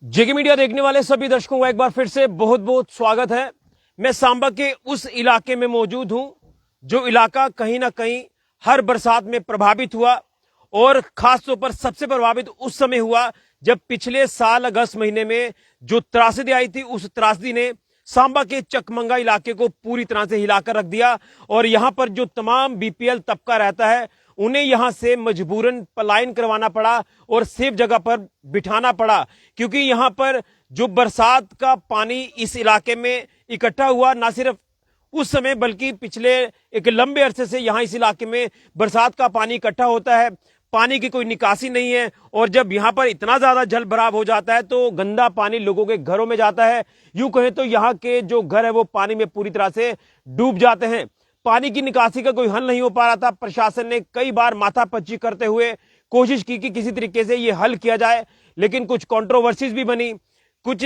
जेके media देखने वाले सभी दर्शकों का एक बार फिर से बहुत बहुत स्वागत है। मैं सांबा के उस इलाके में मौजूद हूं जो इलाका कहीं ना कहीं हर बरसात में प्रभावित हुआ और खासतौर पर सबसे प्रभावित उस समय हुआ जब पिछले साल अगस्त महीने में जो त्रासदी आई थी। उस त्रासदी ने सांबा के चकमंगा इलाके को पूरी तरह से हिलाकर रख दिया और यहां पर जो तमाम बीपीएल तबका रहता है उन्हें यहां से मजबूरन पलायन करवाना पड़ा और सेफ जगह पर बिठाना पड़ा, क्योंकि यहां पर जो बरसात का पानी इस इलाके में इकट्ठा हुआ ना सिर्फ उस समय बल्कि पिछले एक लंबे अरसे से यहां इस इलाके में बरसात का पानी इकट्ठा होता है। पानी की कोई निकासी नहीं है और जब यहां पर इतना ज्यादा जल भराव हो जाता है तो गंदा पानी लोगों के घरों में जाता है। यूं कहें तो यहां के जो घर है वो पानी में पूरी तरह से डूब जाते हैं। पानी की निकासी का कोई हल नहीं हो पा रहा था। प्रशासन ने कई बार माथापच्ची करते हुए कोशिश की कि किसी तरीके से ये हल किया जाए, लेकिन कुछ कंट्रोवर्सीज भी बनी, कुछ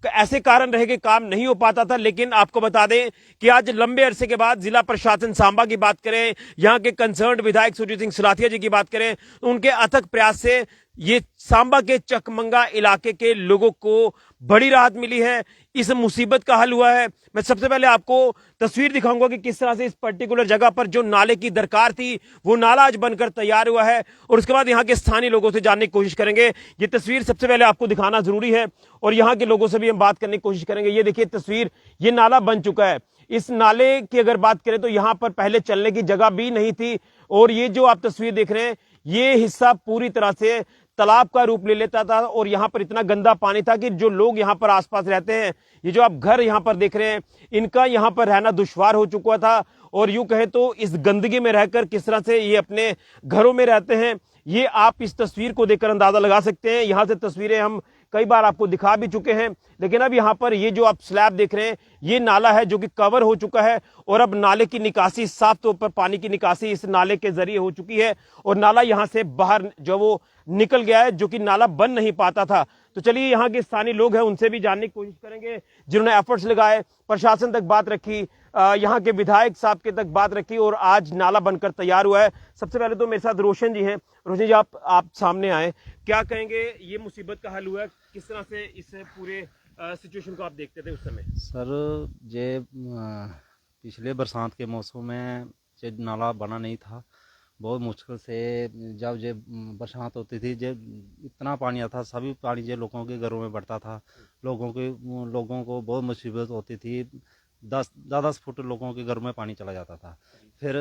ऐसे कारण रहे कि काम नहीं हो पाता था। लेकिन आपको बता दें कि आज लंबे अरसे के बाद जिला प्रशासन सांबा की बात करें, यहां के कंसर्न्ड विधायक सुरजीत सिंह सलाथिया जी की बात करें, तो उनके अथक प्रयास से ये सांबा के चकमंगा इलाके के लोगों को बड़ी राहत मिली है, इस मुसीबत का हल हुआ है। मैं सबसे पहले आपको तस्वीर दिखाऊंगा कि किस तरह से इस पर्टिकुलर जगह पर जो नाले की दरकार थी वो नाला आज बनकर तैयार हुआ है और उसके बाद यहाँ के स्थानीय लोगों से जानने की कोशिश करेंगे। ये तस्वीर सबसे पहले आपको दिखाना जरूरी है और यहाँ के लोगों से भी हम बात करने की कोशिश करेंगे। ये देखिए तस्वीर, ये नाला बन चुका है। इस नाले की अगर बात करें तो यहाँ पर पहले चलने की जगह भी नहीं थी और ये जो आप तस्वीर देख रहे हैं ये हिस्सा पूरी तरह से तालाब का रूप ले लेता था और यहां पर इतना गंदा पानी था कि जो लोग यहां पर आसपास रहते हैं, ये जो आप घर यहां पर देख रहे हैं, इनका यहां पर रहना दुश्वार हो चुका था। और यूं कहे तो इस गंदगी में रहकर किस तरह से ये अपने घरों में रहते हैं, ये आप इस तस्वीर को देखकर अंदाजा लगा सकते हैं। यहां से तस्वीरें हम कई बार आपको दिखा भी चुके हैं, लेकिन अब यहां पर ये जो आप स्लैब देख रहे हैं ये नाला है जो कि कवर हो चुका है और अब नाले की निकासी, साफ तौर पर पानी की निकासी इस नाले के जरिए हो चुकी है और नाला यहां से बाहर जो वो निकल गया है, जो कि नाला बन नहीं पाता था। तो चलिए यहाँ के स्थानीय लोग हैं उनसे भी जानने की कोशिश करेंगे जिन्होंने एफर्ट्स लगाए, प्रशासन तक बात रखी, यहाँ के विधायक साहब के तक बात रखी और आज नाला बनकर तैयार हुआ है। सबसे पहले तो मेरे साथ रोशन जी हैं। रोशन जी, आप सामने आए, क्या कहेंगे, ये मुसीबत का हल हुआ है, किस तरह से इस पूरे सिचुएशन को आप देखते थे उस समय? सर, जे पिछले बरसात के मौसम में जे नाला बना नहीं था, बहुत मुश्किल से जब जे बरसात होती थी, जे इतना पानी आता था, सभी पानी जे लोगों के घरों में बढ़ता था। लोगों को बहुत मुसीबत होती थी। 10 फुट लोगों के घर में पानी चला जाता था। फिर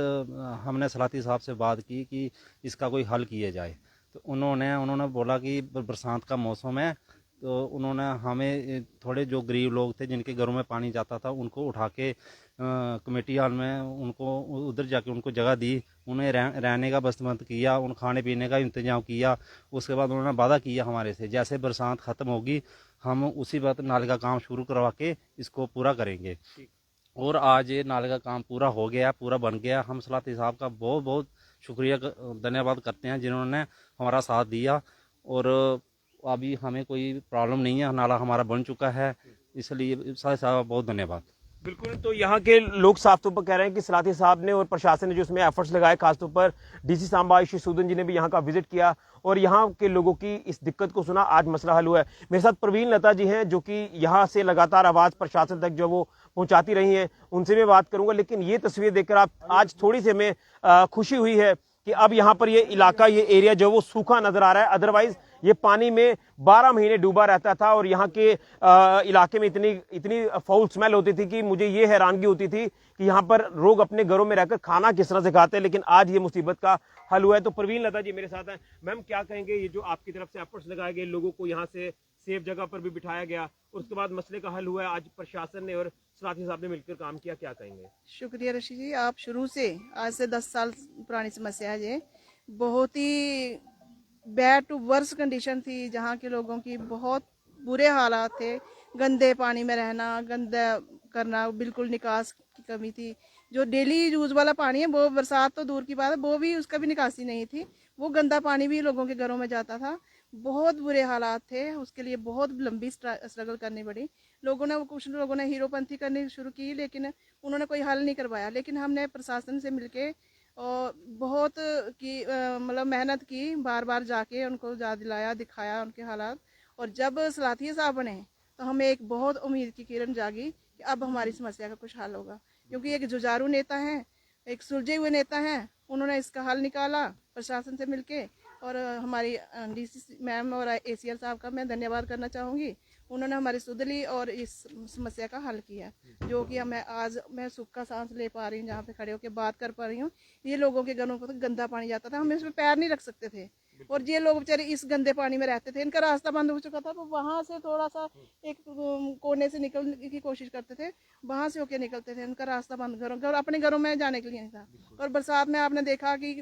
हमने सलाती साहब से बात की कि इसका कोई हल किया जाए, तो उन्होंने बोला कि बरसात का मौसम है, तो उन्होंने हमें थोड़े जो गरीब लोग थे जिनके घरों में पानी जाता था उनको उठा के कमेटी हॉल में उनको उधर जाके उनको जगह दी, उन्हें रहने का बंदोबस्त किया, उन खाने पीने का इंतजाम किया। उसके बाद उन्होंने वादा किया हमारे से, जैसे बरसात ख़त्म होगी हम उसी वक्त नाले का काम शुरू करवा के इसको पूरा करेंगे। और आज ये नाले का काम पूरा हो गया, पूरा बन गया। हम सलाती साहब का बहुत बहुत शुक्रिया धन्यवाद करते हैं जिन्होंने हमारा साथ दिया और अभी हमें कोई प्रॉब्लम नहीं है, नाला हमारा बन चुका है, इसलिए साहब बहुत धन्यवाद। बिल्कुल, तो यहाँ के लोग साफ तौर पर कह रहे हैं कि सलाती साहब ने और प्रशासन ने जो इसमें एफर्ट्स लगाए, खासतौर पर डीसी सांबा आयुषी सूदन जी ने भी यहाँ का विजिट किया और यहाँ के लोगों की इस दिक्कत को सुना, आज मसला हल हुआ है। मेरे साथ प्रवीण लता जी हैं जो कि यहाँ से लगातार आवाज प्रशासन तक जो वो पहुंचाती रही हैं, उनसे मैं बात करूंगा। लेकिन ये तस्वीर देखकर आप आज थोड़ी सी हमें खुशी हुई है कि अब यहाँ पर ये इलाका, ये एरिया जो वो सूखा नजर आ रहा है। अदरवाइज ये पानी में 12 महीने डूबा रहता था और यहाँ के इलाके में इतनी फाउल स्मेल होती थी कि मुझे ये हैरानगी होती थी कि यहाँ पर लोग अपने घरों में रहकर खाना किस तरह से खाते हैं। लेकिन आज ये मुसीबत का हल हुआ है। तो प्रवीण लता जी मेरे साथ हैं। मैम, क्या कहेंगे, ये जो आपकी तरफ से एफर्ट्स लगाए गए, लोगों को यहाँ से सेफ जगह पर भी बिठाया गया, उसके बाद मसले का हल हुआ है, आज प्रशासन ने और सलाती साहब ने मिलकर काम किया, क्या कहेंगे? शुक्रिया ऋषि जी, आप शुरू से आज से 10 साल पुरानी समस्या है ये। बहुत ही बैड टू वर्स कंडीशन थी, जहाँ के लोगों की बहुत बुरे हालात थे। गंदे पानी में रहना, गंदा करना, बिल्कुल निकास की कमी थी। जो डेली यूज वाला पानी है वो बरसात तो दूर की बात है, वो भी उसका भी निकासी नहीं थी। वो गंदा पानी भी लोगों के घरों में जाता था। बहुत बुरे हालात थे, उसके लिए बहुत लंबी स्ट्रगल करनी पड़ी। कुछ लोगों ने हीरोपंथी करनी शुरू की, लेकिन उन्होंने कोई हल नहीं करवाया। लेकिन हमने प्रशासन से मिलके और बहुत की मतलब मेहनत की, बार बार जाके उनको याद दिलाया, दिखाया उनके हालात, और जब सलाथिया साहब बने तो हमें एक बहुत उम्मीद की किरण जागी कि अब हमारी समस्या का कुछ हल होगा, क्योंकि एक जुझारू नेता हैं, एक सुलझे हुए नेता हैं। उन्होंने इसका हल निकाला प्रशासन से मिलके, और हमारी डीसी मैम और एसीआर साहब का मैं धन्यवाद करना चाहूँगी। उन्होंने हमारी सुध ली और इस समस्या का हल किया, जो कि मैं सुख का सांस ले पा रही हूँ, जहाँ पे खड़े होकर बात कर पा रही हूँ। ये लोगों के घरों को तो गंदा पानी जाता था, हम इसमें पैर नहीं रख सकते थे, और ये लोग बेचारे इस गंदे पानी में रहते थे। इनका रास्ता बंद हो चुका था, तो वहाँ से थोड़ा सा एक कोने से निकलने की कोशिश करते थे, वहाँ से होके निकलते थे। इनका रास्ता बंद, अपने घरों में जाने के लिए नहीं था। और बरसात में आपने देखा कि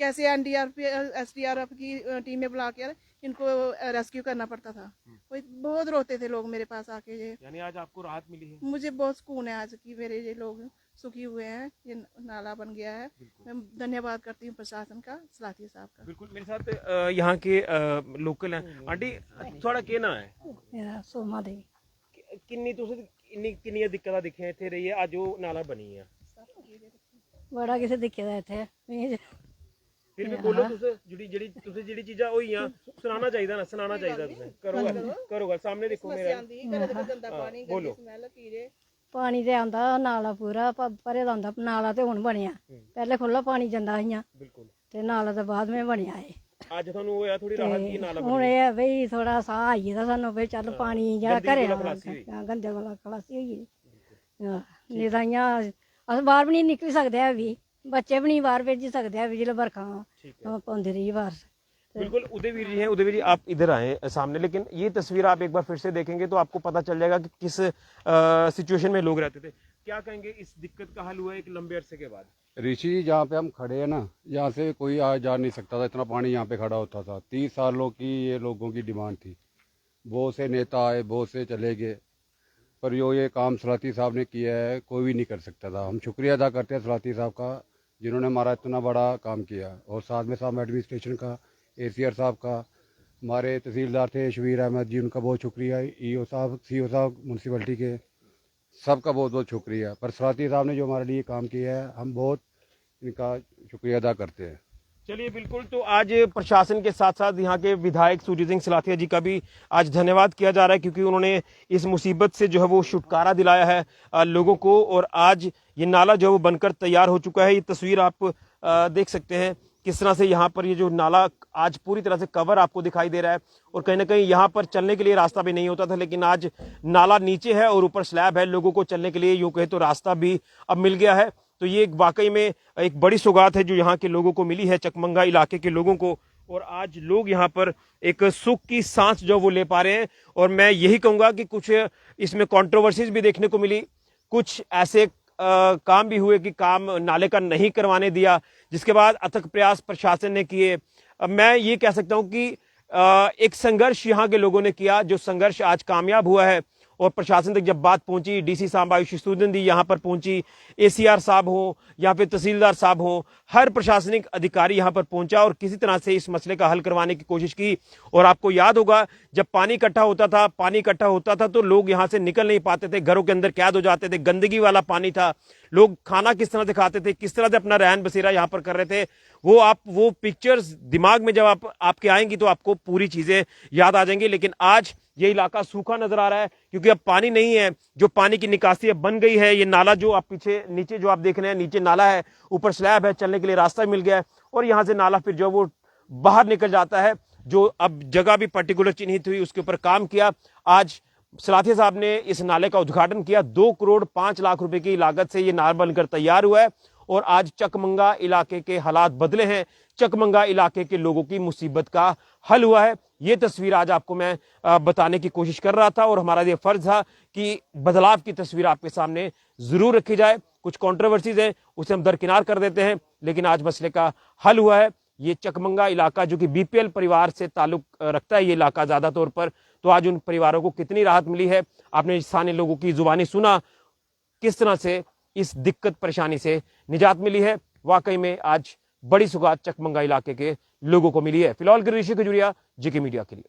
कैसे एनडीआरएफ एसडीआरएफ की टीमें बुला कर इनको रेस्क्यू करना पड़ता था। बहुत रोते थे लोग मेरे पास आके। ये यानी आज आपको राहत मिली है? मुझे बहुत सुकून है आज कि मेरे ये लोग सुखी हुए हैं, ये नाला बन गया है। मैं धन्यवाद करती हूँ प्रशासन का, सलाथिया साहब का। बिल्कुल, मेरे साथ यहाँ के लोकल हैं। आंटी थोड़ा कहना है मेरा सोमा देवी किन्नी तुसें किन्नियां दिक्कतां दिक्खियां इत्थे रहियै अज्ज ओह् नाला बनी है? बड़ा किसे दिक्खे दा इत्थे फिर भी बोलो, जेह्ड़ी चीजां होइयां सुनाना चाहिदा ना, सुनाना चाहिदा तुसें। करो गल सामने देखो मेरा। बोलो। पानी ते आंदा नाला पूरा भरे दा होंदा नाला, ते हुण बनेआ। पैह्ले खुल्ला पानी जंदा हियां बिल्कुल, ते नाला ते बाद में बनेआ है। अज्ज तुहानू होया थोड़ी राहत की नाला हुण एह् ऐ भई थोड़ा साह आई गेदा सानू, भई चल पानी जेह्ड़ा घरे गंदे कोला खलासी होई गेदी। नेईं तां इ'यां अस बाहर भी नहीं निकली सकदे है, भी बच्चे भी नहीं बाहर भेजी सकते हैं जिसले बरखा पौंदी रही बारिश। बिल्कुल, उदयवीर जी हैं। उदयवीर जी आप इधर आए सामने, लेकिन ये तस्वीर आप एक बार फिर से देखेंगे तो आपको पता चल जाएगा कि किस सिचुएशन में लोग रहते थे। क्या कहेंगे, इस दिक्कत का हल हुआ एक लंबे अरसे के बाद? ऋषि, जहाँ पे हम खड़े हैं ना, यहाँ से कोई आ जा नहीं सकता था, इतना पानी यहाँ पे खड़ा होता था। 30 सालों की ये लोगों की डिमांड थी। बहुत से नेता आए, बहुत से चले गए, पर ये काम सलाती साहब ने किया है, कोई भी नहीं कर सकता था। हम शुक्रिया अदा करते हैं सलाती साहब का, जिन्होंने हमारा इतना बड़ा काम किया। और साथ में साहब एडमिनिस्ट्रेशन का, एसीआर साहब का, हमारे तहसीलदार थे शबीर अहमद जी, उनका बहुत शुक्रिया। ईओ साहब, सीओ साहब म्यूनसिपलिटी के, सबका बहुत बहुत शुक्रिया। पर सलाती साहब ने जो हमारे लिए काम किया है, हम बहुत इनका शुक्रिया अदा करते हैं। चलिए, बिल्कुल। तो आज प्रशासन के साथ साथ यहाँ के विधायक सूरजीत सिंह सलाथिया जी का भी आज धन्यवाद किया जा रहा है, क्योंकि उन्होंने इस मुसीबत से जो है वो छुटकारा दिलाया है लोगों को। और आज ये नाला जो है वो बनकर तैयार हो चुका है। ये तस्वीर आप देख सकते हैं किस तरह से यहाँ पर ये जो नाला आज पूरी तरह से कवर आपको दिखाई दे रहा है। और कहीं ना कहीं यहाँ पर चलने के लिए रास्ता भी नहीं होता था, लेकिन आज नाला नीचे है और ऊपर स्लैब है। लोगों को चलने के लिए यूँ कहे तो रास्ता भी अब मिल गया है। तो ये वाकई में एक बड़ी सौगात है जो यहाँ के लोगों को मिली है, चकमंगा इलाके के लोगों को। और आज लोग यहाँ पर एक सुख की सांस जो वो ले पा रहे हैं। और मैं यही कहूँगा कि कुछ इसमें कंट्रोवर्सीज भी देखने को मिली, कुछ ऐसे काम भी हुए कि काम नाले का नहीं करवाने दिया, जिसके बाद अथक प्रयास प्रशासन ने किए। मैं ये कह सकता हूँ कि एक संघर्ष यहाँ के लोगों ने किया, जो संघर्ष आज कामयाब हुआ है। और प्रशासन तक जब बात पहुंची, डीसी साहब आयुष सूदन दी यहाँ पर पहुंची, एसीआर साहब हो या फिर तहसीलदार साहब हो, हर प्रशासनिक अधिकारी यहाँ पर पहुंचा और किसी तरह से इस मसले का हल करवाने की कोशिश की। और आपको याद होगा, जब पानी इकट्ठा होता था तो लोग यहाँ से निकल नहीं पाते थे, घरों के अंदर कैद हो जाते थे, गंदगी वाला पानी था। लोग खाना किस तरह से खाते थे, किस तरह से अपना रहन बसेरा यहाँ पर कर रहे थे, वो पिक्चर्स दिमाग में जब आपके आएंगी तो आपको पूरी चीजें याद आ जाएंगी। लेकिन आज ये इलाका सूखा नजर आ रहा है, क्योंकि अब पानी नहीं है। जो पानी की निकासी अब बन गई है, ये नाला जो आप पीछे नीचे जो आप देख रहे हैं, नीचे नाला है, ऊपर स्लैब है, चलने के लिए रास्ता मिल गया है। और यहाँ से नाला फिर जो वो बाहर निकल जाता है। जो अब जगह भी पर्टिकुलर चिन्हित हुई, उसके ऊपर काम किया। आज सलाथिया साहब ने इस नाले का उद्घाटन किया। 2 करोड़ 5 लाख रुपए की लागत से ये नाला बनकर तैयार हुआ है। और आज चकमंगा इलाके के हालात बदले हैं, चकमंगा इलाके के लोगों की मुसीबत का हल हुआ है। ये तस्वीर आज आपको मैं बताने की कोशिश कर रहा था, और हमारा ये फर्ज था कि बदलाव की तस्वीर आपके सामने जरूर रखी जाए। कुछ कंट्रोवर्सीज हैं, उसे हम दरकिनार कर देते हैं, लेकिन आज मसले का हल हुआ है। ये चकमंगा इलाका जो कि बीपीएल परिवार से ताल्लुक रखता है, ये इलाका ज्यादा तौर पर, तो आज उन परिवारों को कितनी राहत मिली है, आपने स्थानीय लोगों की जुबानी सुना, किस तरह से इस दिक्कत परेशानी से निजात मिली है। वाकई में आज बड़ी सौगात चकमंगा इलाके के लोगों को मिली है। फिलहाल ऋषि खजुरिया, जीके मीडिया के लिए।